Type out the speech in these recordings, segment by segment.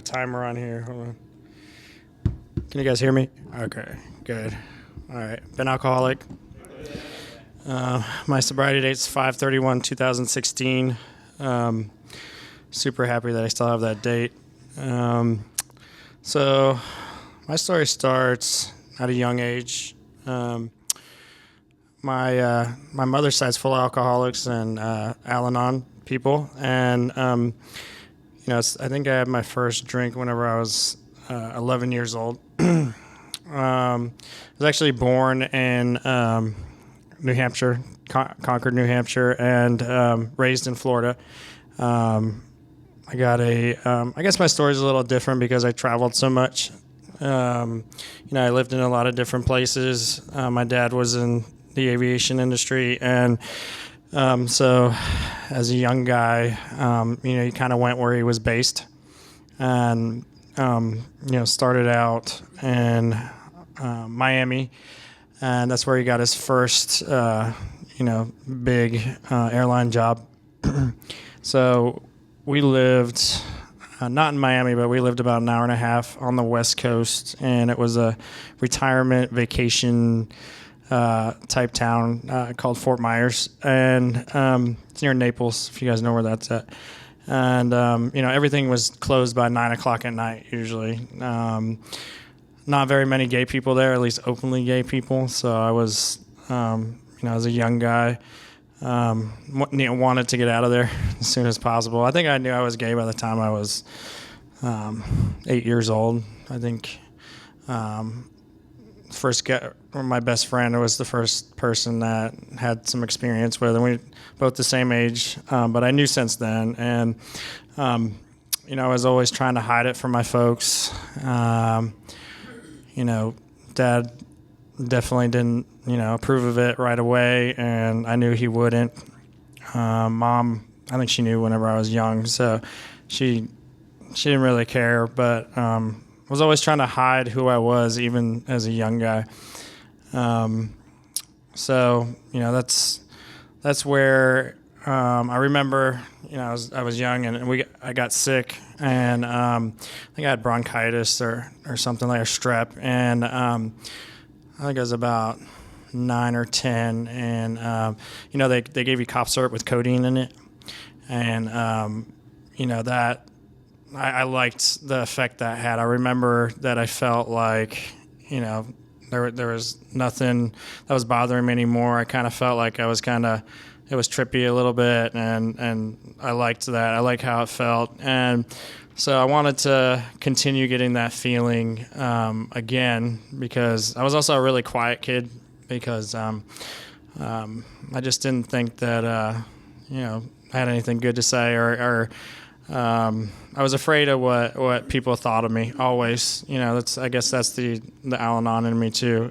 my timer on here. Hold on. Can you guys hear me? Okay, good. All right. Been alcoholic. My sobriety date's 5/31/2016. Super happy that I still have that date. So my story starts at a young age. My mother's side's full of alcoholics and Al-Anon people, and I think I had my first drink whenever I was 11 years old. I was actually born in New Hampshire, Concord, New Hampshire, and raised in Florida. I guess my story's a little different because I traveled so much. I lived in a lot of different places. My dad was in the aviation industry, and so as a young guy, he kind of went where he was based, and started out in Miami, and that's where he got his first big airline job. So we lived not in Miami, but we lived about an hour and a half on the West Coast, and it was a retirement vacation type town called Fort Myers, and it's near Naples, if you guys know where that's at. And everything was closed by 9 o'clock at night usually. Not very many gay people there, at least openly gay people. So I was, as a young guy, wanted to get out of there as soon as possible. I think I knew I was gay by the time I was 8 years old. I think my best friend was the first person that had some experience with, and we both the same age, but I knew since then. And I was always trying to hide it from my folks. Dad definitely didn't approve of it right away, and I knew he wouldn't. Mom, I think she knew whenever I was young, so she didn't really care, but was always trying to hide who I was, even as a young guy. That's where I remember. I was young, and I got sick, and I think I had bronchitis or something like a strep, and I think I was about 9 or 10, and they gave you cough syrup with codeine in it, and that. I liked the effect that had. I remember that I felt like, there was nothing that was bothering me anymore. I kind of felt like it was trippy a little bit, and I liked that. I liked how it felt. And so I wanted to continue getting that feeling again, because I was also a really quiet kid, because I just didn't think that, I had anything good to say, or I was afraid of what people thought of me always. I guess that's the Al-Anon in me too.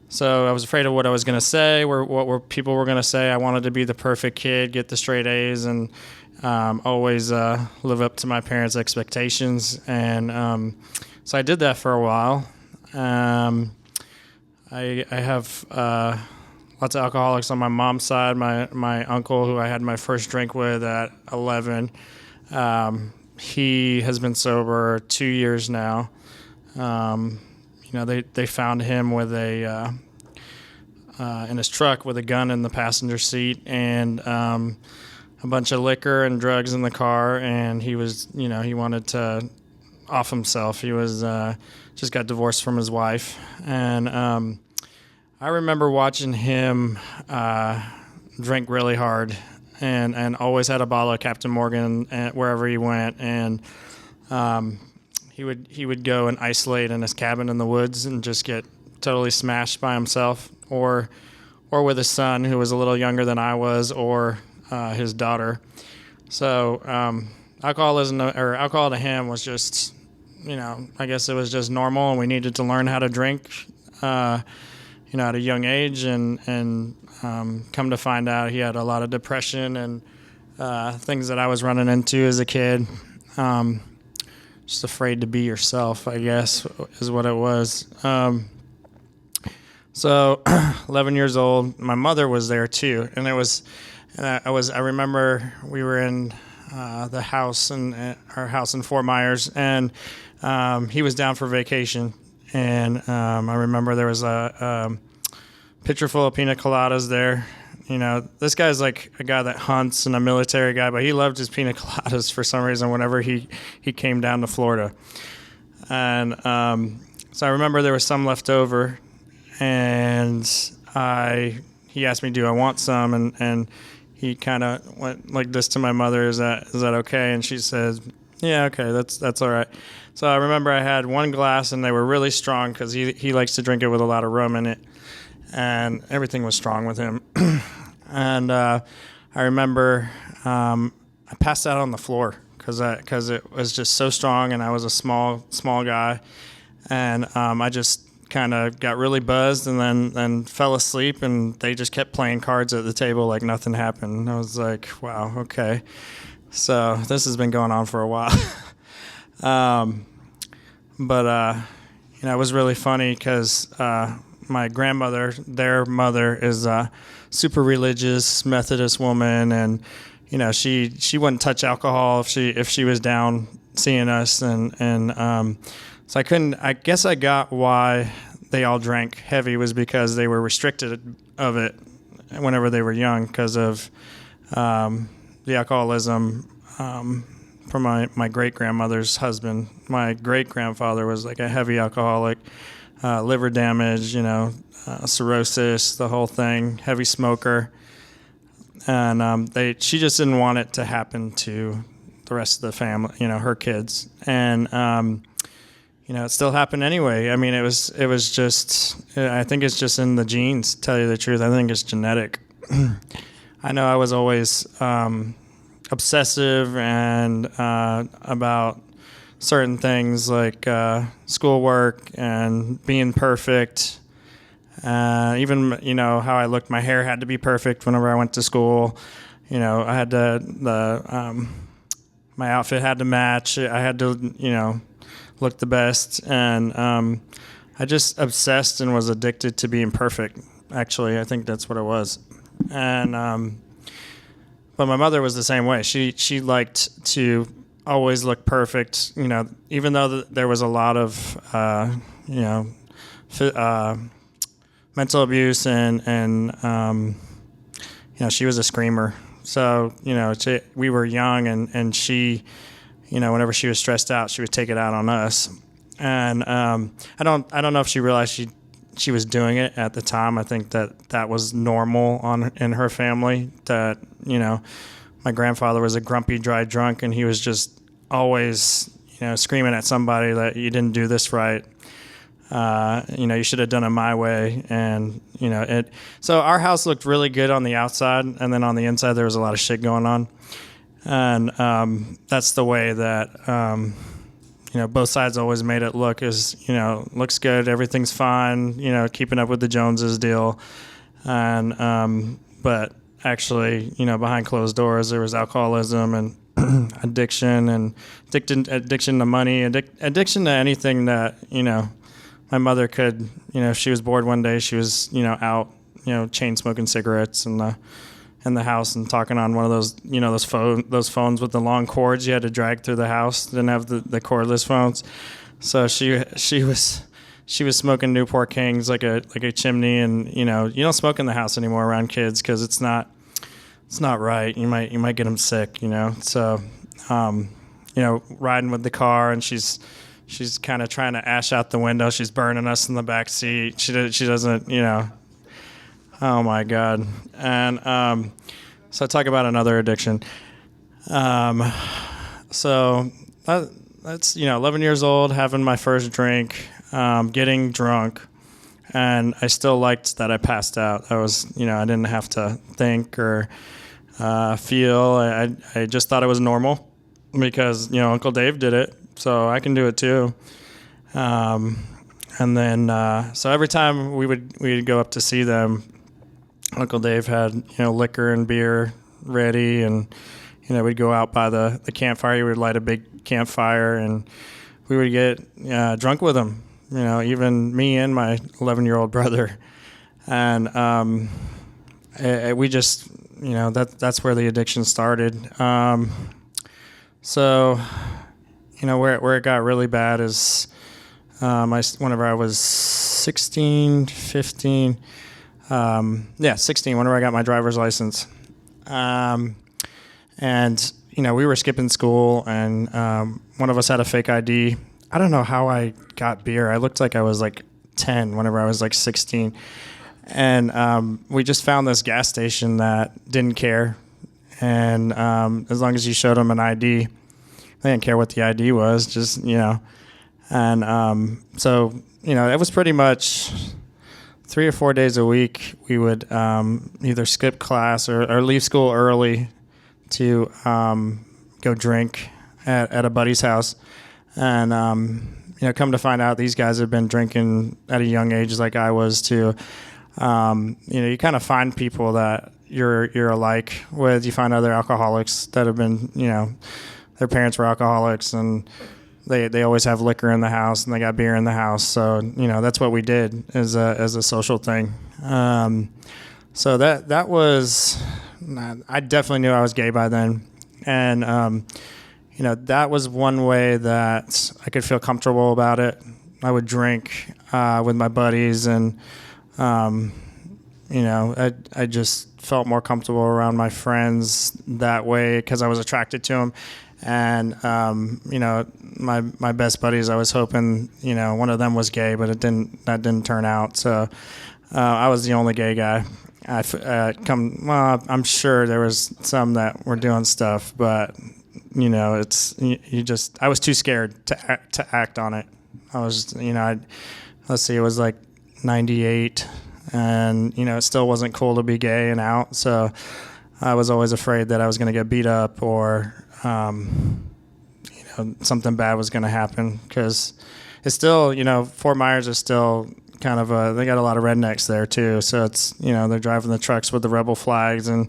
So I was afraid of what I was going to say, what people were going to say. I wanted to be the perfect kid, get the straight A's, and always live up to my parents' expectations. And so I did that for a while. I have lots of alcoholics on my mom's side. My uncle, who I had my first drink with at 11, he has been sober 2 years now. They found him with in his truck with a gun in the passenger seat, and a bunch of liquor and drugs in the car, and he was, he wanted to off himself. He was just got divorced from his wife, and I remember watching him drink really hard, and always had a bottle of Captain Morgan wherever he went, and he would go and isolate in his cabin in the woods and just get totally smashed by himself, or with his son, who was a little younger than I was, or his daughter. So alcohol to him was just, I guess it was just normal, and we needed to learn how to drink, at a young age, and come to find out he had a lot of depression and things that I was running into as a kid. Just afraid to be yourself, I guess, is what it was. So 11 years old, my mother was there too, and I remember we were in the house and our house in Fort Myers, and he was down for vacation. And I remember there was a pitcher full of pina coladas there. You know, this guy's like a guy that hunts and a military guy, but he loved his pina coladas for some reason whenever he came down to Florida. And so I remember there was some left over, and he asked me, do I want some? And he kind of went like this to my mother, is that okay? And she says, yeah, okay, that's all right. So I remember I had one glass, and they were really strong because he likes to drink it with a lot of rum in it, and everything was strong with him. And I remember I passed out on the floor because it was just so strong, and I was a small guy, and I just kind of got really buzzed and then fell asleep, and they just kept playing cards at the table like nothing happened. I was like, wow, okay. So this has been going on for a while. But it was really funny because my grandmother, their mother, is a super religious Methodist woman, and she wouldn't touch alcohol if she was down seeing us, and so I guess I got why they all drank heavy was because they were restricted of it whenever they were young because of the alcoholism from my great-grandmother's husband. My great-grandfather was like a heavy alcoholic, liver damage, cirrhosis, the whole thing, heavy smoker. And she just didn't want it to happen to the rest of the family, her kids. And it still happened anyway. I mean, it was just, I think it's just in the genes, to tell you the truth. I think it's genetic. I know I was always obsessive and about certain things like schoolwork and being perfect. Even, how I looked, my hair had to be perfect whenever I went to school. I had my outfit had to match. I had to, look the best. And I just obsessed and was addicted to being perfect. Actually, I think that's what it was. And but my mother was the same way. She liked to always look perfect. Even though there was a lot of mental abuse and she was a screamer. So we were young, and she, whenever she was stressed out, she would take it out on us. And I don't know if she realized she was doing it at the time. I think that was normal in her family. That my grandfather was a grumpy, dry drunk, and he was just always screaming at somebody that you didn't do this right. You should have done it my way. And so our house looked really good on the outside, and then on the inside there was a lot of shit going on. And that's the way that both sides always made it look, looks good, everything's fine, keeping up with the Joneses deal. And but actually, behind closed doors there was alcoholism and addiction to money, addiction to anything that my mother could, if she was bored one day, she was, out, chain smoking cigarettes in the house and talking on one of those, those phones with the long cords you had to drag through the house. Didn't have the cordless phones. So she was smoking Newport Kings like a chimney, and you don't smoke in the house anymore around kids because it's not right. You might get them sick. So riding with the car, and she's kind of trying to ash out the window. She's burning us in the back seat. She doesn't, oh my God. And so talk about another addiction. So that's 11 years old, having my first drink, getting drunk, and I still liked that I passed out. I was, I didn't have to think or feel. I just thought it was normal because Uncle Dave did it. So I can do it too. And then, so every time we'd go up to see them, Uncle Dave had, liquor and beer ready, and, we'd go out by the campfire. He would light a big campfire, and we would get drunk with him, even me and my 11-year-old brother. And we just, that's where the addiction started. So, where it got really bad is whenever I was 16, 15, 16, whenever I got my driver's license. And, we were skipping school, and one of us had a fake ID. I don't know how I got beer. I looked like I was like 10 whenever I was like 16. And we just found this gas station that didn't care. And as long as you showed them an ID, they didn't care what the ID was, just, And so, it was pretty much 3 or 4 days a week. We would either skip class or leave school early to go drink at a buddy's house. And, come to find out these guys have been drinking at a young age like I was too. You kind of find people that you're alike with. You find other alcoholics that have been, their parents were alcoholics, and they always have liquor in the house, and they got beer in the house. So, that's what we did as a social thing. So that was, I definitely knew I was gay by then. And, that was one way that I could feel comfortable about it. I would drink with my buddies, and, I just felt more comfortable around my friends that way because I was attracted to them. And, my best buddies, I was hoping, one of them was gay, but that didn't turn out. So I was the only gay guy. I'm sure there was some that were doing stuff, but, I was too scared to act on it. I was, let's see, it was like 98, and, it still wasn't cool to be gay and out. So I was always afraid that I was going to get beat up or, something bad was going to happen, because it's still, Fort Myers is still kind of they got a lot of rednecks there too. So it's, they're driving the trucks with the rebel flags, and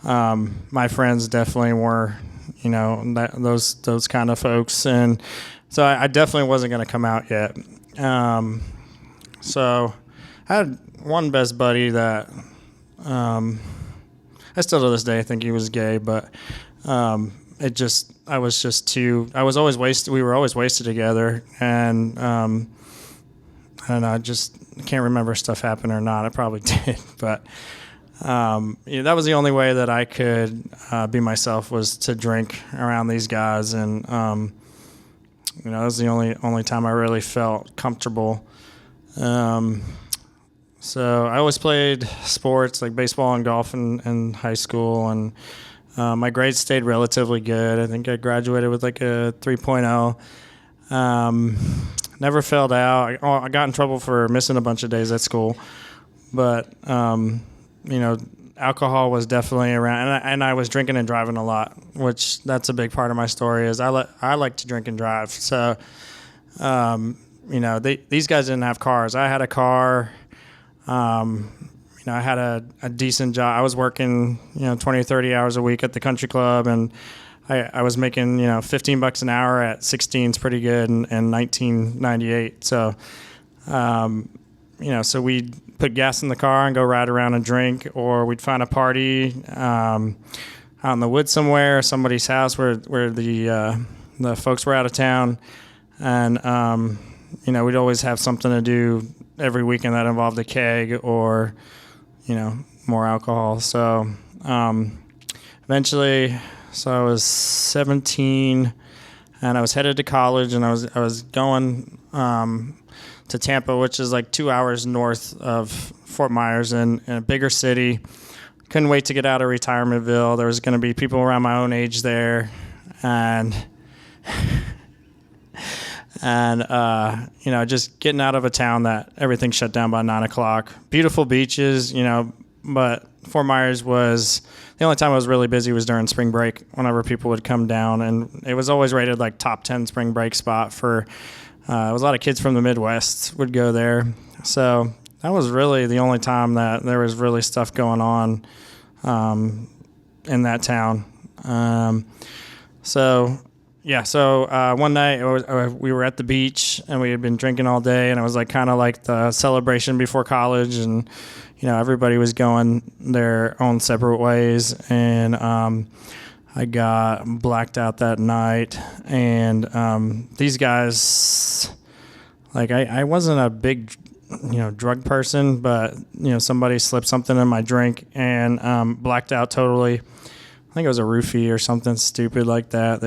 my friends definitely were, those kind of folks. And so I definitely wasn't going to come out yet. So I had one best buddy that I still to this day think he was gay, but I was always wasted. We were always wasted together, and I don't know. I just can't remember if stuff happened or not. I probably did, but that was the only way that I could be myself, was to drink around these guys, and that was the only time I really felt comfortable. So I always played sports like baseball and golf in high school, and my grades stayed relatively good. I think I graduated with like a 3.0. Never failed out. I got in trouble for missing a bunch of days at school, but alcohol was definitely around, and I was drinking and driving a lot, which that's a big part of my story. Is I like to drink and drive. So these guys didn't have cars. I had a car. I had a decent job. I was working 20 or 30 hours a week at the country club, and I was making, $15 an hour at 16 is pretty good in 1998. So, so we'd put gas in the car and go ride around and drink, or we'd find a party out in the woods somewhere, somebody's house where the folks were out of town. And, we'd always have something to do every weekend that involved a keg or, more alcohol. So, eventually... So I was 17, and I was headed to college, and I was going to Tampa, which is like 2 hours north of Fort Myers, in a bigger city. Couldn't wait to get out of Retirementville. There was going to be people around my own age there, and just getting out of a town that everything shut down by 9 o'clock. Beautiful beaches, but Fort Myers was... The only time I was really busy was during spring break, whenever people would come down, and it was always rated like top 10 spring break spot for, it was a lot of kids from the Midwest would go there. So that was really the only time that there was really stuff going on in that town. So one night we were at the beach, and we had been drinking all day, and it was like kind of like the celebration before college, and everybody was going their own separate ways. And I got blacked out that night, and these guys, like I wasn't a big, drug person, but somebody slipped something in my drink and blacked out totally. I think it was a roofie or something stupid like that.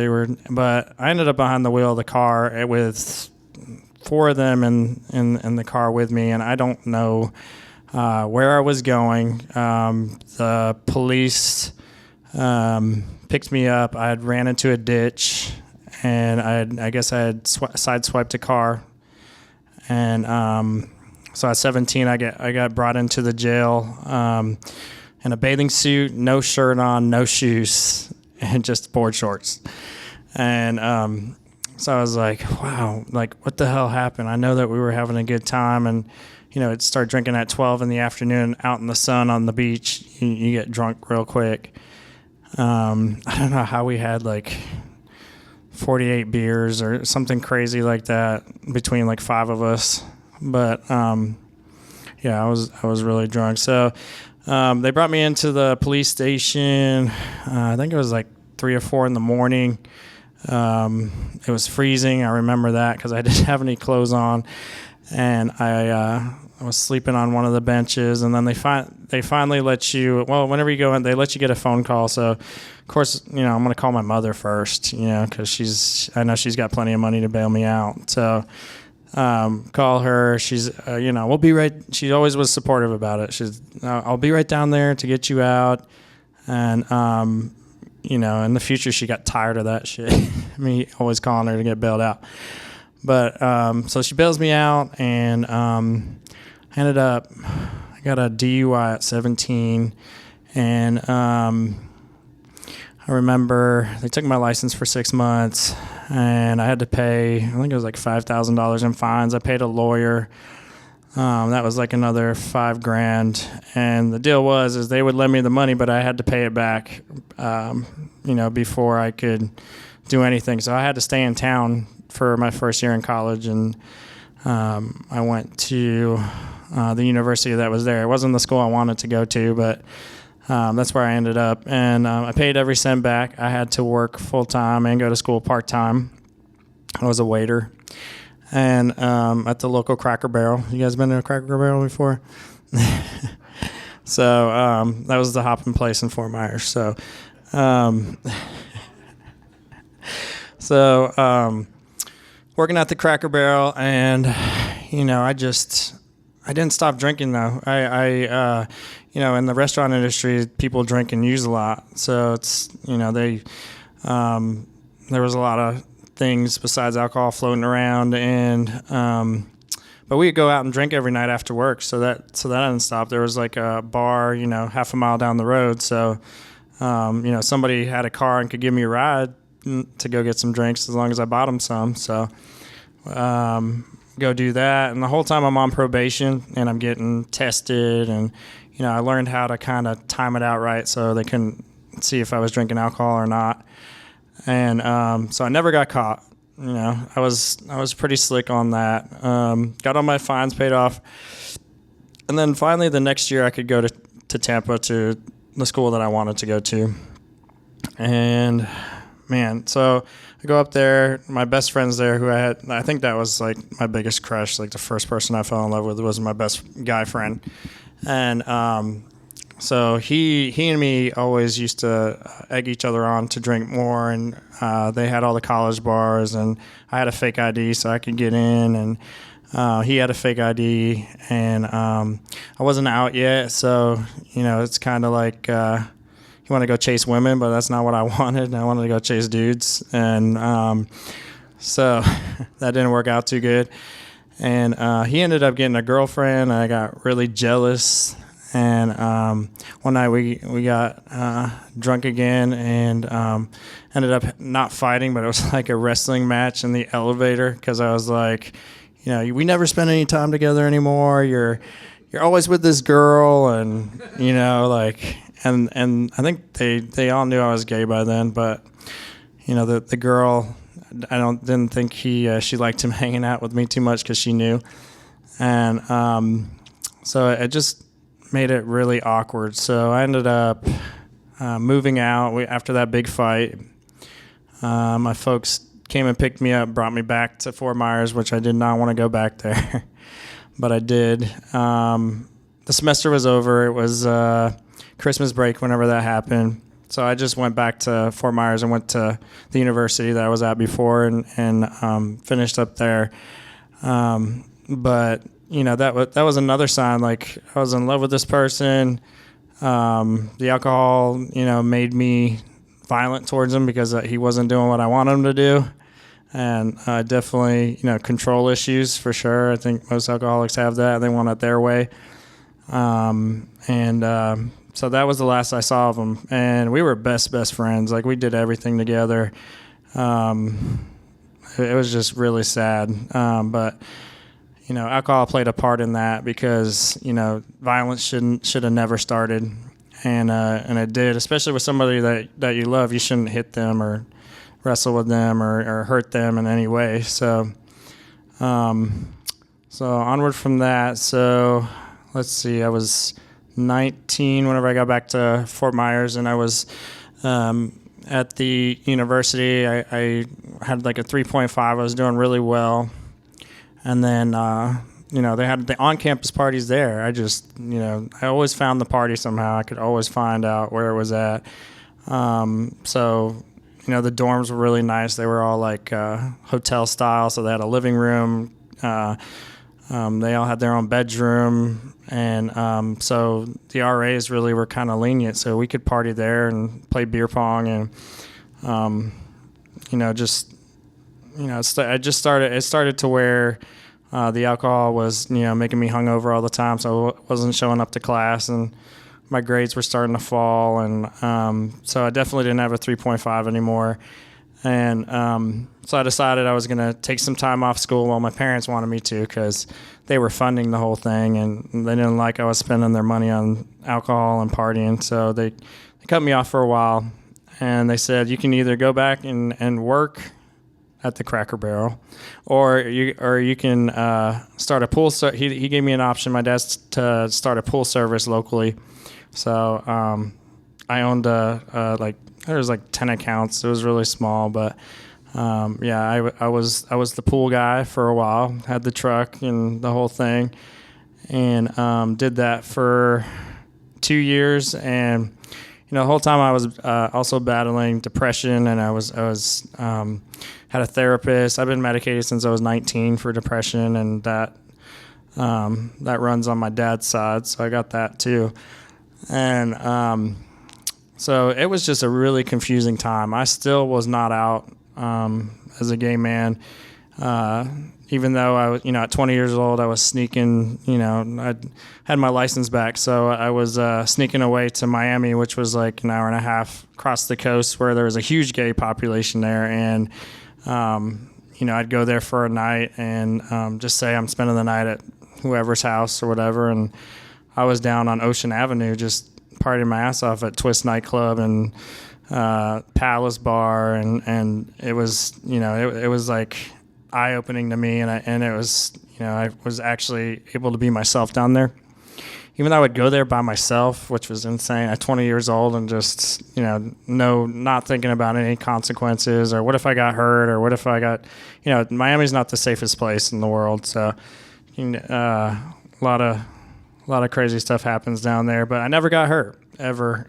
But I ended up behind the wheel of the car with 4 of them in the car with me, and I don't know where I was going. The police picked me up. I had ran into a ditch, and I guess I had sideswiped a car, and so at 17, I got brought into the jail in a bathing suit, no shirt on, no shoes, and just board shorts. And so I was like, wow, like what the hell happened? I know that we were having a good time, and I'd start drinking at 12 in the afternoon out in the sun on the beach. You get drunk real quick. I don't know how we had like 48 beers or something crazy like that between like 5 of us. But yeah, I was really drunk. So they brought me into the police station. I think it was like 3 or 4 in the morning. It was freezing. I remember that because I didn't have any clothes on, and I was sleeping on one of the benches. And then they finally let you. Well, whenever you go in, they let you get a phone call. So, of course, I'm going to call my mother first, because I know she's got plenty of money to bail me out. So. Call her. She's, we'll be right. She always was supportive about it. I'll be right down there to get you out. And, in the future, she got tired of that shit. Me always calling her to get bailed out. But, so she bails me out, and, I got a DUI at 17. And, I remember they took my license for 6 months, and I had to pay, I think it was like $5,000 in fines. I paid a lawyer. That was like another $5,000. And the deal is they would lend me the money, but I had to pay it back, before I could do anything. So I had to stay in town for my first year in college, and I went to the university that was there. It wasn't the school I wanted to go to, but that's where I ended up, and I paid every cent back. I had to work full-time and go to school part-time. I was a waiter, and at the local Cracker Barrel. You guys been to a Cracker Barrel before? So that was the hopping place in Fort Myers. So, working at the Cracker Barrel, and I didn't stop drinking though. I in the restaurant industry, people drink and use a lot. So it's, there was a lot of things besides alcohol floating around, and but we'd go out and drink every night after work. So that didn't stop. There was like a bar, half a mile down the road. So, somebody had a car and could give me a ride to go get some drinks as long as I bought them some. So, go do that. And the whole time I'm on probation and I'm getting tested, and I learned how to kind of time it out right so they couldn't see if I was drinking alcohol or not. And so I never got caught. I was pretty slick on that. Got all my fines paid off. And then finally the next year I could go to Tampa to the school that I wanted to go to. And man, so I go up there. My best friend's there, who I think that was like my biggest crush. Like the first person I fell in love with was my best guy friend. And so he and me always used to egg each other on to drink more, and they had all the college bars, and I had a fake ID so I could get in, and he had a fake ID, and I wasn't out yet, so it's kind of like you want to go chase women, but that's not what I wanted. I wanted to go chase dudes, and so that didn't work out too good. And he ended up getting a girlfriend. I got really jealous. And one night we got drunk again, and ended up not fighting, but it was like a wrestling match in the elevator, because I was like, we never spend any time together anymore. You're always with this girl, and and I think they all knew I was gay by then, but the girl, I didn't think she liked him hanging out with me too much because she knew, and so it just made it really awkward. So I ended up moving out after that big fight, my folks came and picked me up, brought me back to Fort Myers, which I did not want to go back there, but I did. The semester was over. It was Christmas break whenever that happened. So I just went back to Fort Myers and went to the university that I was at before and finished up there. But that was another sign. Like, I was in love with this person. The alcohol, made me violent towards him because he wasn't doing what I wanted him to do. And definitely, control issues for sure. I think most alcoholics have that. They want it their way. So that was the last I saw of him. And we were best friends. Like, we did everything together. It was just really sad. But alcohol played a part in that because, violence should have never started. And it did, especially with somebody that you love. You shouldn't hit them or wrestle with them or hurt them in any way. So onward from that. So let's see, I was 19 whenever I got back to Fort Myers, and I was at the university. I had like a 3.5. I was doing really well. And then, they had the on-campus parties there. I just, I always found the party somehow. I could always find out where it was at. The dorms were really nice. They were all like hotel style, so they had a living room. They all had their own bedroom. And so the RAs really were kind of lenient, so we could party there and play beer pong and, it started to where the alcohol was, making me hungover all the time, so I wasn't showing up to class, and my grades were starting to fall, and so I definitely didn't have a 3.5 anymore. And so I decided I was going to take some time off school. Well, my parents wanted me to because they were funding the whole thing, and they didn't like I was spending their money on alcohol and partying, so they cut me off for a while, and they said, you can either go back and work at the Cracker Barrel, or you can start a pool. He gave me an option, my dad, to start a pool service locally. So I owned there was like 10 accounts. It was really small, but I was the pool guy for a while. Had the truck and the whole thing, and did that for 2 years. And the whole time I was also battling depression, and I was had a therapist. I've been medicated since I was 19 for depression, and that runs on my dad's side, so I got that too. And so it was just a really confusing time. I still was not out as a gay man, even though I was, at 20 years old, I was sneaking. I had my license back, so I was sneaking away to Miami, which was like an hour and a half across the coast, where there was a huge gay population there, and I'd go there for a night and just say I'm spending the night at whoever's house or whatever, and I was down on Ocean Avenue just partying my ass off at Twist nightclub and Palace Bar, and it was it was like eye-opening to me, and it was I was actually able to be myself down there, even though I would go there by myself, which was insane at 20 years old, and just not thinking about any consequences or what if I got hurt or what if I got Miami's not the safest place in the world, so a lot of crazy stuff happens down there, but I never got hurt ever.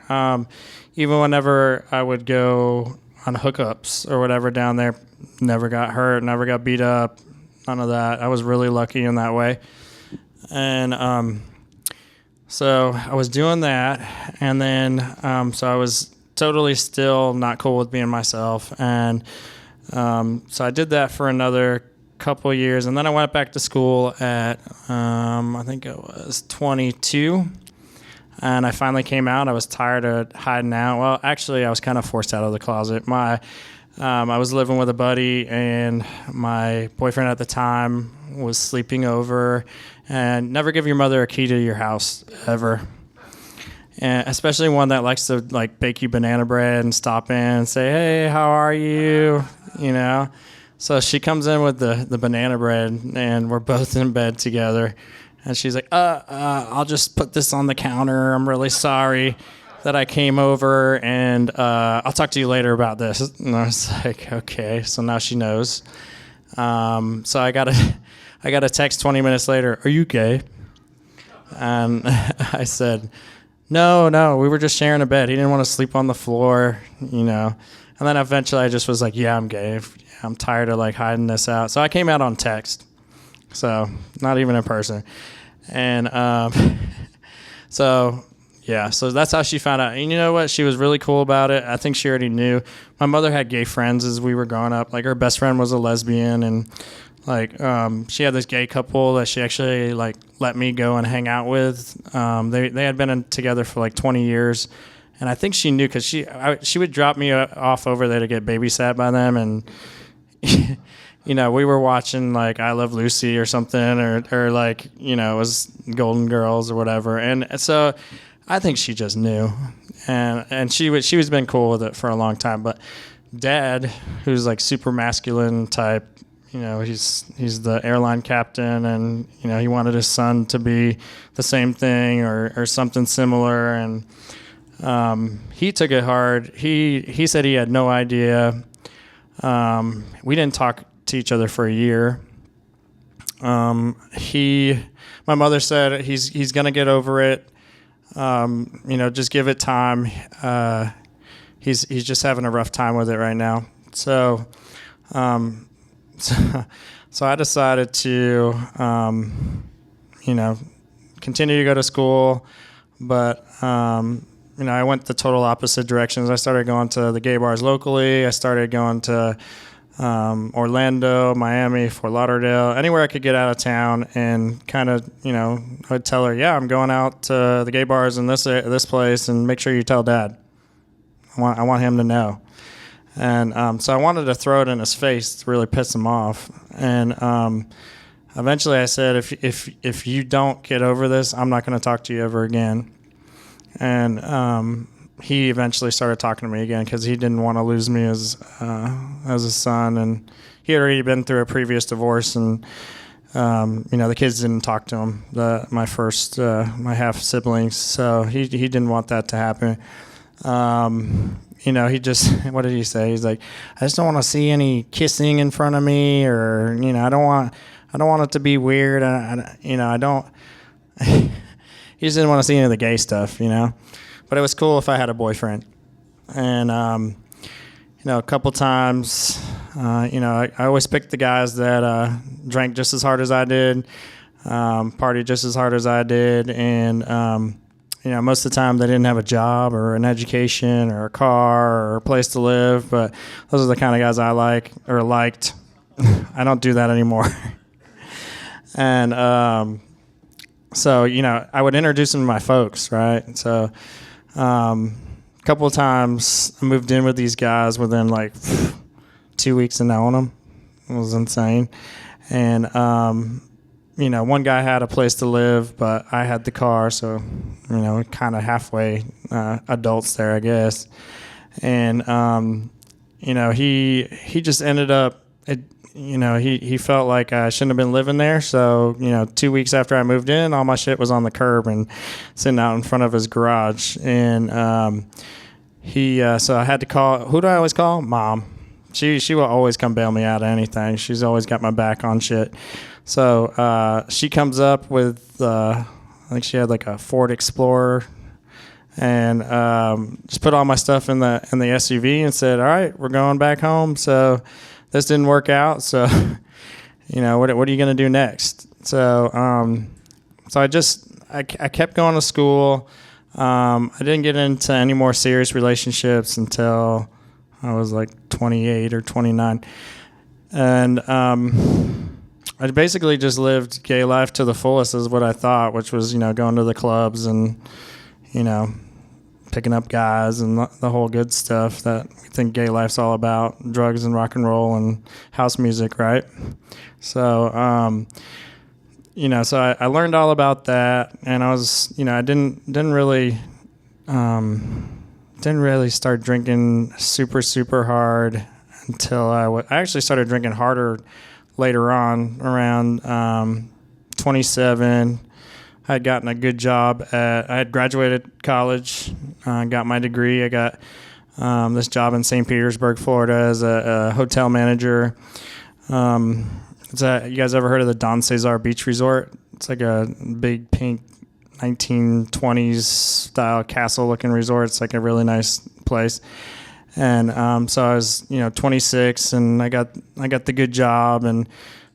Even whenever I would go on hookups or whatever down there, never got hurt, never got beat up, none of that. I was really lucky in that way. And so I was doing that, and then so I was totally still not cool with being myself, and so I did that for another couple years, and then I went back to school at I think it was 22, and I finally came out. I was tired of hiding out. Well, actually, I was kind of forced out of the closet. I was living with a buddy, and my boyfriend at the time was sleeping over. And never give your mother a key to your house ever, and especially one that likes to like bake you banana bread and stop in and say, "Hey, how are you?" So she comes in with the banana bread, and we're both in bed together. And she's like, I'll just put this on the counter. I'm really sorry. that I came over and I'll talk to you later about this. And I was like, okay, so now she knows. So I got a text 20 minutes later, are you gay? And I said, no, we were just sharing a bed. He didn't want to sleep on the floor, And then eventually I just was like, yeah, I'm gay. I'm tired of like hiding this out. So I came out on text. So not even in person. And so that's how she found out. And you know what? She was really cool about it. I think she already knew. My mother had gay friends as we were growing up. Like her best friend was a lesbian, and like she had this gay couple that she actually like let me go and hang out with. They had been together for like 20 years, and I think she knew because she would drop me off over there to get babysat by them, and we were watching like I Love Lucy or something, or like it was Golden Girls or whatever, and so I think she just knew, and she was been cool with it for a long time. But Dad, who's like super masculine type, he's the airline captain, and he wanted his son to be the same thing or something similar, and he took it hard. He said he had no idea. We didn't talk to each other for a year. My mother said he's gonna get over it. Just give it time. He's just having a rough time with it right now. So I decided to, continue to go to school, but I went the total opposite directions. I started going to the gay bars locally. I started going to Orlando, Miami, Fort Lauderdale, anywhere I could get out of town, and kind of, I'd tell her, yeah, I'm going out to the gay bars in this place, and make sure you tell Dad. I want him to know. And so I wanted to throw it in his face to really piss him off. And eventually I said, if you don't get over this, I'm not going to talk to you ever again. And he eventually started talking to me again because he didn't want to lose me as a son, and he had already been through a previous divorce, and the kids didn't talk to him. My half siblings, so he didn't want that to happen. He just, what did he say? He's like, I just don't want to see any kissing in front of me, or I don't want it to be weird. I don't. He just didn't want to see any of the gay stuff, But it was cool if I had a boyfriend. And, a couple times, I always picked the guys that drank just as hard as I did, partied just as hard as I did. And, most of the time they didn't have a job or an education or a car or a place to live. But those are the kind of guys I liked. I don't do that anymore. And so, I would introduce them to my folks, right? So a couple of times I moved in with these guys within like 2 weeks of knowing them. It was insane. And, one guy had a place to live, but I had the car, so, kind of halfway adults there, I guess. And, he just ended up, he felt like I shouldn't have been living there. So, 2 weeks after I moved in, all my shit was on the curb and sitting out in front of his garage. And so I had to call, who do I always call? Mom. She will always come bail me out of anything. She's always got my back on shit. So she comes up with, I think she had like a Ford Explorer, and just put all my stuff in the SUV and said, all right, we're going back home. So this didn't work out. So, what are you going to do next? So, I kept going to school. I didn't get into any more serious relationships until I was like 28 or 29. And I basically just lived gay life to the fullest is what I thought, which was, going to the clubs and, picking up guys and the whole good stuff that we think gay life's all about, drugs and rock and roll and house music, right? So, so I learned all about that, and I was, I didn't really start drinking super hard until I actually started drinking harder later on, around 27. I had gotten a good job I had graduated college got my degree. I got this job in St. Petersburg, Florida, as a hotel manager. You guys ever heard of the Don Cesar Beach Resort? It's like a big pink 1920s style castle looking resort. It's like a really nice place. And so I was, 26, and I got the good job, and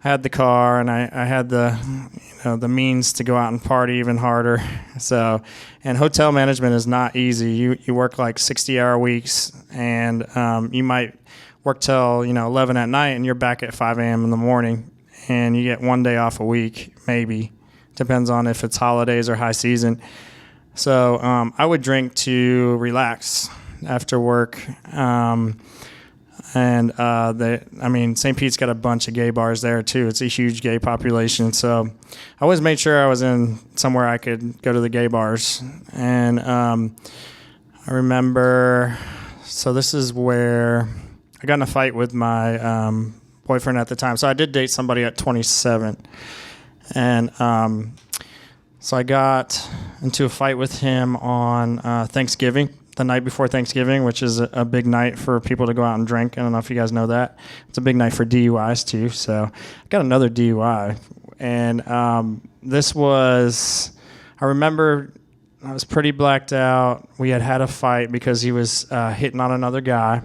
I had the car, and I had the means to go out and party even harder. So, and hotel management is not easy. You work like 60-hour weeks, and you might work till 11 at night, and you're back at 5 a.m. in the morning, and you get one day off a week, maybe. Depends on if it's holidays or high season. So I would drink to relax after work. St. Pete's got a bunch of gay bars there too. It's a huge gay population. So I always made sure I was in somewhere I could go to the gay bars. And I remember, so this is where I got in a fight with my boyfriend at the time. So I did date somebody at 27. And so I got into a fight with him on Thanksgiving, the night before Thanksgiving, which is a big night for people to go out and drink. I don't know if you guys know that. It's a big night for DUIs too. So I got another DUI. And I remember I was pretty blacked out. We had a fight because he was hitting on another guy.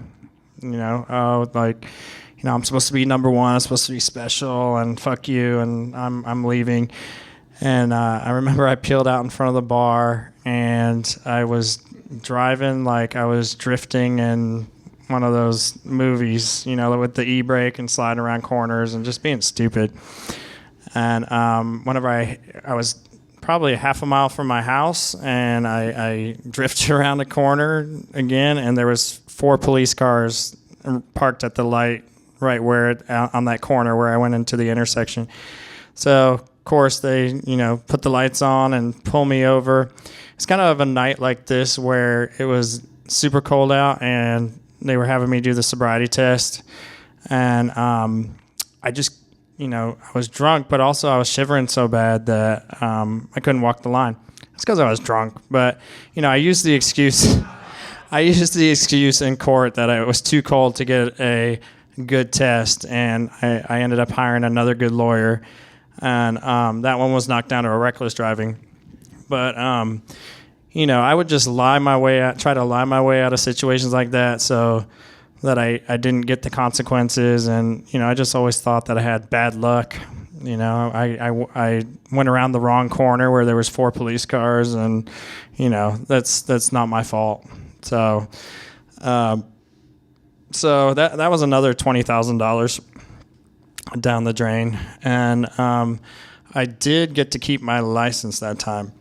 I'm supposed to be number one. I'm supposed to be special, and fuck you, and I'm leaving. And I remember I peeled out in front of the bar, and I was driving like I was drifting in one of those movies, with the e-brake and sliding around corners and just being stupid. And whenever I was probably half a mile from my house, and I drifted around the corner again, and there was 4 police cars parked at the light right where on that corner where I went into the intersection. So of course they put the lights on and pull me over. It's kind of a night like this where it was super cold out, and they were having me do the sobriety test, and I just I was drunk, but also I was shivering so bad that I couldn't walk the line. It's because I was drunk, but I used the excuse in court that it was too cold to get a good test, and I ended up hiring another good lawyer, and that one was knocked down to a reckless driving. But I would just try to lie my way out of situations like that, so that I didn't get the consequences. And I just always thought that I had bad luck. I went around the wrong corner where there was 4 police cars, and that's not my fault. So that was another $20,000 down the drain. And I did get to keep my license that time.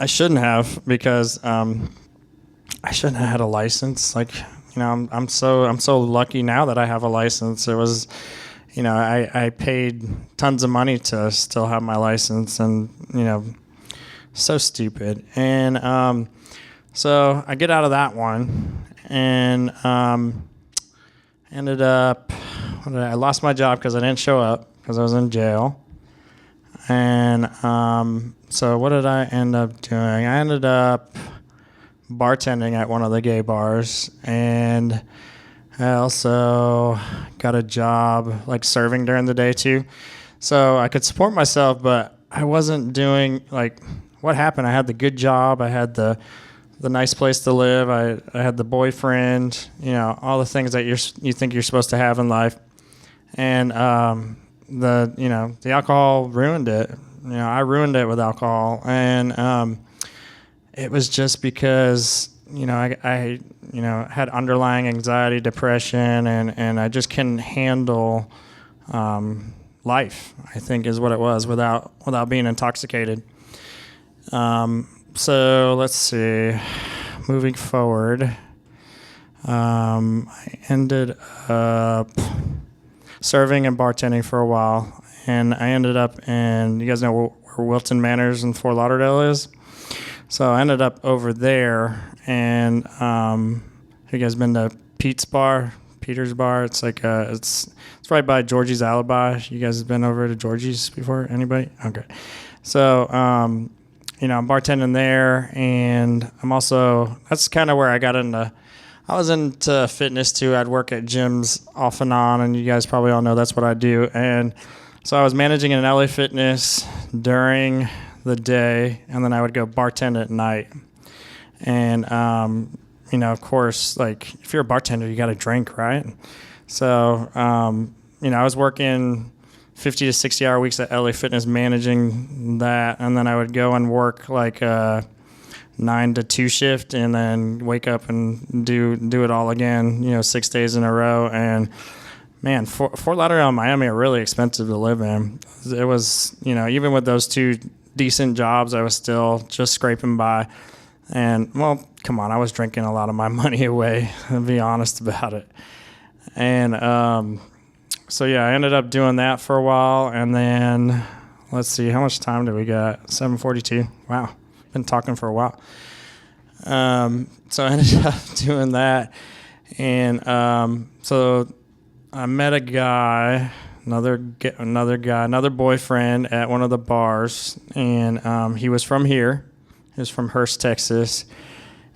I shouldn't have, because I shouldn't have had a license. I'm so lucky now that I have a license. It was, I paid tons of money to still have my license, and so stupid. And so I get out of that one, and ended up, I lost my job because I didn't show up because I was in jail. And so what did I end up doing? I ended up bartending at one of the gay bars, and I also got a job serving during the day too, so I could support myself. But I wasn't doing what happened. I had the good job, I had the nice place to live, I had the boyfriend, all the things that you think you're supposed to have in life, and the alcohol ruined it. I ruined it with alcohol, and it was just because I had underlying anxiety, depression, and I just couldn't handle life, I think is what it was, without being intoxicated. So let's see. Moving forward, I ended up serving and bartending for a while, and I ended up in, you guys know where Wilton Manors in Fort Lauderdale is? So I ended up over there, and have you guys been to Peter's Bar? It's it's right by Georgie's Alibi. You guys have been over to Georgie's before? Anybody? Okay. So I'm bartending there, and that's kind of where I was into fitness too. I'd work at gyms off and on, and you guys probably all know that's what I do. And so I was managing an LA Fitness during the day, and then I would go bartend at night. And, of course, like if you're a bartender, you got to drink, right? So, I was working 50 to 60 hour weeks at LA Fitness managing that. And then I would go and work like 9 to 2 shift and then wake up and do it all again, 6 days in a row. And man, Fort Lauderdale and Miami are really expensive to live in. It was, even with those two decent jobs, I was still just scraping by. And, well, come on, I was drinking a lot of my money away, to be honest about it. And so, yeah, I ended up doing that for a while. And then, let's see, how much time do we got? 7:42. Wow, been talking for a while. So I ended up doing that. And so I met a guy, another boyfriend at one of the bars. And he was from here. He was from Hurst, Texas.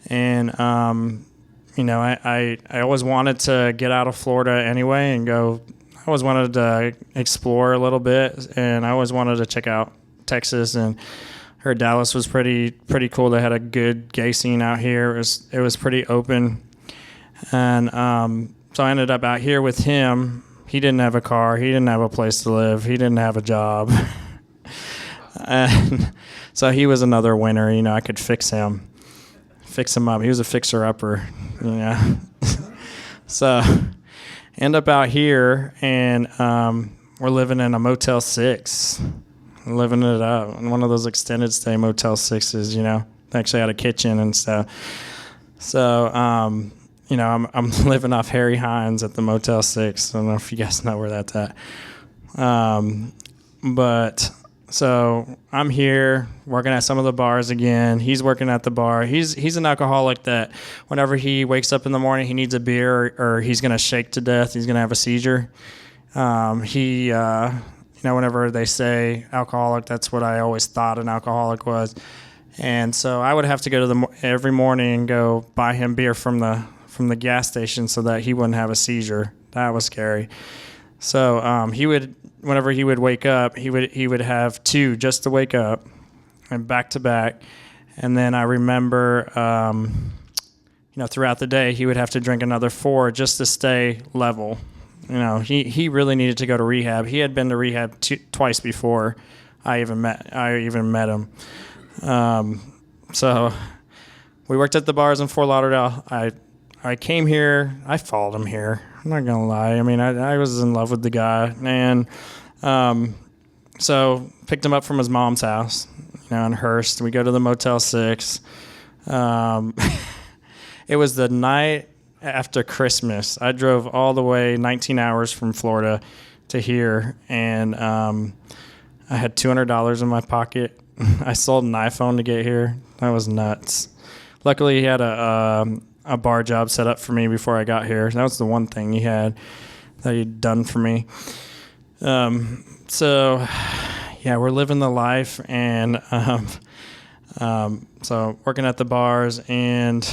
And, I always wanted to get out of Florida anyway and go. I always wanted to explore a little bit, and I always wanted to check out Texas. And heard Dallas was pretty cool. They had a good gay scene out here. It was pretty open. And so I ended up out here with him. He didn't have a car. He didn't have a place to live. He didn't have a job. And so he was another winner. I could fix him up. He was a fixer-upper. So end up out here, and we're living in a Motel 6, living it up. One of those extended stay Motel 6s, They actually had a kitchen and stuff. So, I'm living off Harry Hines at the Motel 6. I don't know if you guys know where that's at. But so I'm here working at some of the bars again. He's working at the bar. He's an alcoholic that whenever he wakes up in the morning, he needs a beer or he's going to shake to death. He's going to have a seizure. Whenever they say alcoholic, that's what I always thought an alcoholic was. And so I would have to go to every morning and go buy him beer from the gas station so that he wouldn't have a seizure. That was scary. So whenever he would wake up, he would have 2 just to wake up, and back to back. And then I remember, throughout the day, he would have to drink another 4 just to stay level. He really needed to go to rehab. He had been to rehab twice before I even met him. So we worked at the bars in Fort Lauderdale. I came here. I followed him here. I'm not gonna lie. I mean, I was in love with the guy, and so picked him up from his mom's house, in Hurst. We go to the Motel 6. It was the night after Christmas. I drove all the way 19 hours from Florida to here, and I had $200 in my pocket. I sold an iPhone to get here. That was nuts. Luckily, he had a bar job set up for me before I got here. That was the one thing he had that he'd done for me. So, yeah, we're living the life, and so working at the bars, and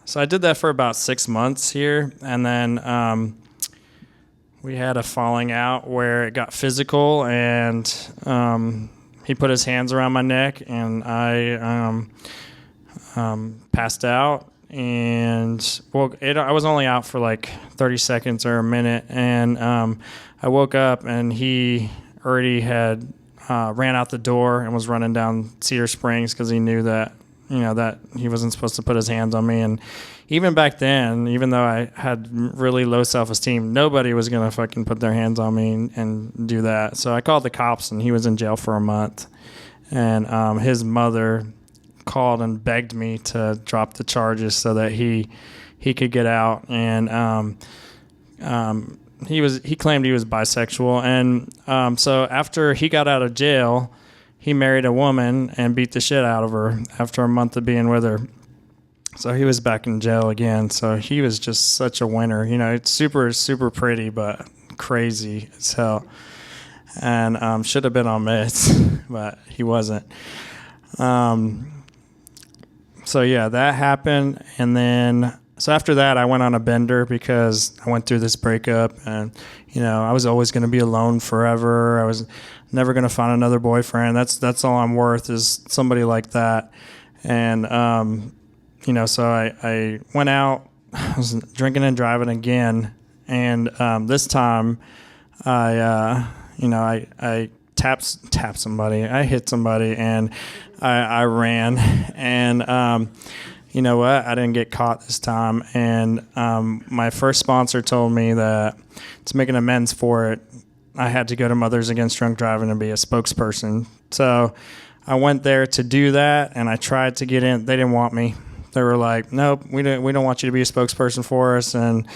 so I did that for about 6 months here, and then we had a falling out where it got physical, and he put his hands around my neck, and I passed out. And I was only out for like 30 seconds or a minute, and I woke up and he already had ran out the door and was running down Cedar Springs because he knew that that he wasn't supposed to put his hands on me. And even back then, even though I had really low self-esteem, nobody was gonna fucking put their hands on me and do that. So I called the cops, and he was in jail for a month. And his mother called and begged me to drop the charges so that he could get out. And he claimed he was bisexual. And so after he got out of jail, he married a woman and beat the shit out of her after a month of being with her. So he was back in jail again. So he was just such a winner. It's super, super pretty, but crazy as hell. And should have been on meds, but he wasn't. So yeah, that happened, and then so after that, I went on a bender because I went through this breakup, and I was always going to be alone forever. I was never going to find another boyfriend. That's all I'm worth is somebody like that, and so I went out. I was drinking and driving again, and this time I tapped somebody. I hit somebody, and I ran. And you know what? I didn't get caught this time. And my first sponsor told me that to make an amends for it, I had to go to Mothers Against Drunk Driving and be a spokesperson. So I went there to do that, and I tried to get in. They didn't want me. They were like, "Nope, we don't want you to be a spokesperson for us." And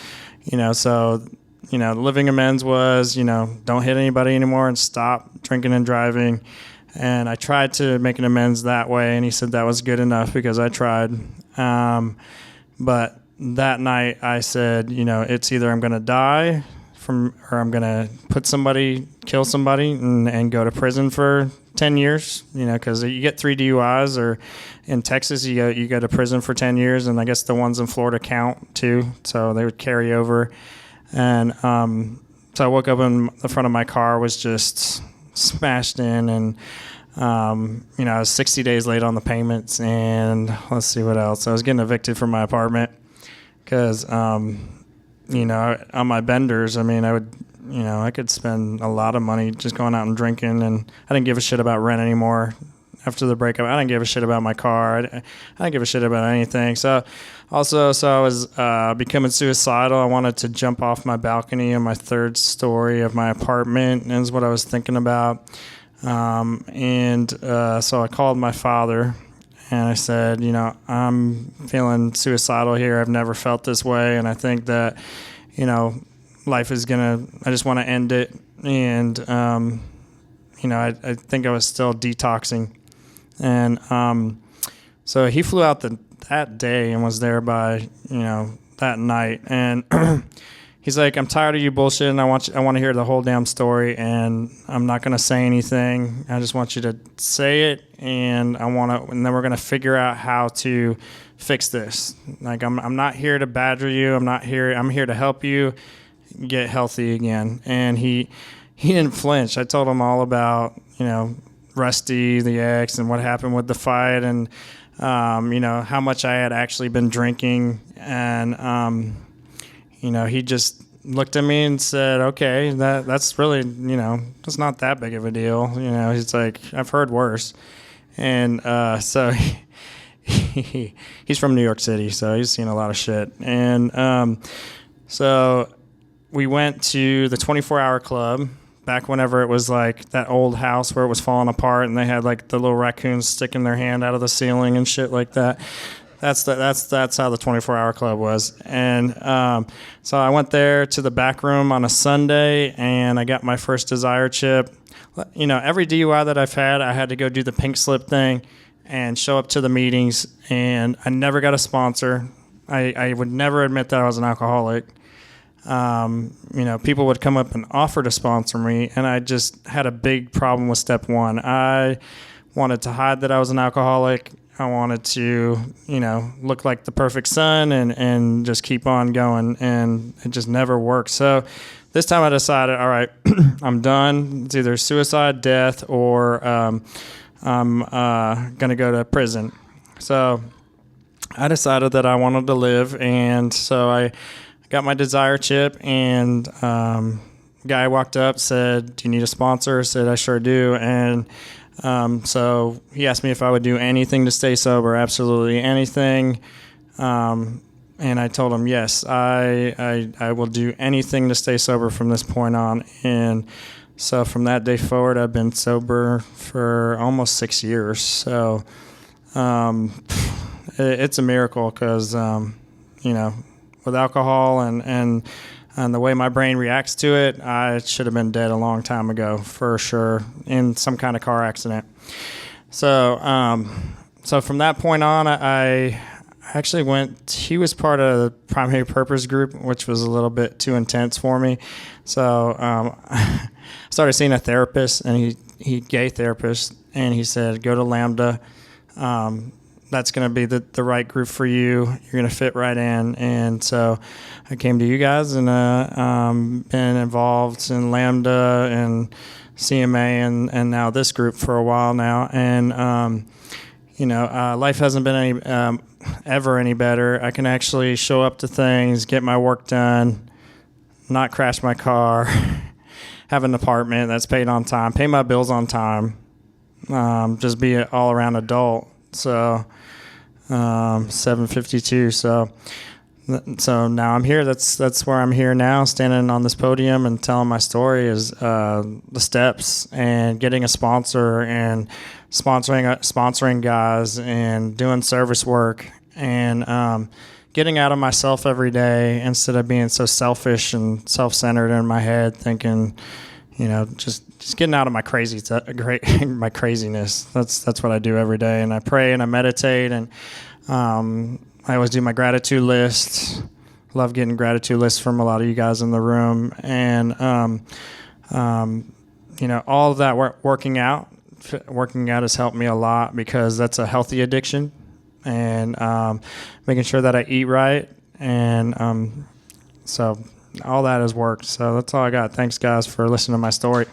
living amends was, don't hit anybody anymore and stop drinking and driving. And I tried to make an amends that way, and he said that was good enough because I tried. But that night I said, it's either I'm going to die or I'm going to kill somebody and go to prison for 10 years, because you get 3 DUIs, or in Texas, you go to prison for 10 years. And I guess the ones in Florida count too. So they would carry over. And so I woke up and the front of my car was just smashed in, and I was 60 days late on the payments, and let's see what else. I was getting evicted from my apartment because, on my benders, I could spend a lot of money just going out and drinking, and I didn't give a shit about rent anymore. After the breakup, I didn't give a shit about my car. I didn't give a shit about anything. So I was becoming suicidal. I wanted to jump off my balcony on my 3rd story of my apartment, and is what I was thinking about. So I called my father, and I said, I'm feeling suicidal here. I've never felt this way, and I think that, life is I just want to end it. And, I think I was still detoxing. And so he flew out that day and was there by, that night. And he's like, I'm tired of you bullshit, and I want to hear the whole damn story, and I'm not going to say anything. I just want you to say it, and then we're going to figure out how to fix this. Like, I'm not here to badger you. I'm here to help you get healthy again. And he didn't flinch. I told him all about, Rusty, the ex, and what happened with the fight, and how much I had actually been drinking. And he just looked at me and said, "Okay, that's really, it's not that big of a deal." He's like, "I've heard worse." And so he's from New York City, so he's seen a lot of shit. And so we went to the 24-hour club. Back whenever it was like that old house where it was falling apart, and they had like the little raccoons sticking their hand out of the ceiling and shit like that. That's how the 24-hour club was. And so I went there to the back room on a Sunday, and I got my first Desire chip. Every DUI that I've had, I had to go do the pink slip thing and show up to the meetings, and I never got a sponsor. I would never admit that I was an alcoholic. People would come up and offer to sponsor me, and I just had a big problem with step 1. I wanted to hide that I was an alcoholic. I wanted to, look like the perfect son and just keep on going, and it just never worked. So this time I decided, all right, I'm done. It's either suicide, death, or I'm going to go to prison. So I decided that I wanted to live, and so I got my Desire chip, and guy walked up, said, "Do you need a sponsor?" I said, "I sure do." And so he asked me if I would do anything to stay sober, absolutely anything. And I told him, yes, I will do anything to stay sober from this point on. And so from that day forward, I've been sober for almost 6 years. So it's a miracle because, with alcohol and the way my brain reacts to it, I should have been dead a long time ago, for sure, in some kind of car accident. So from that point on, I actually he was part of the Primary Purpose group, which was a little bit too intense for me. So I started seeing a therapist, and he gay therapist, and he said, go to Lambda. that's going to be the right group for you. You're going to fit right in. And so I came to you guys and been involved in Lambda and CMA and now this group for a while now. And, life hasn't been ever any better. I can actually show up to things, get my work done, not crash my car, have an apartment that's paid on time, pay my bills on time, just be an all-around adult. So 752. So now I'm here. That's where I'm here now, standing on this podium and telling my story is the steps and getting a sponsor and sponsoring guys and doing service work and getting out of myself every day instead of being so selfish and self-centered in my head, thinking, just getting out of my my craziness. That's what I do every day, and I pray and I meditate, and I always do my gratitude list. Love getting gratitude lists from a lot of you guys in the room, and all of that working out has helped me a lot because that's a healthy addiction, and making sure that I eat right, and so all that has worked. So that's all I got. Thanks, guys, for listening to my story.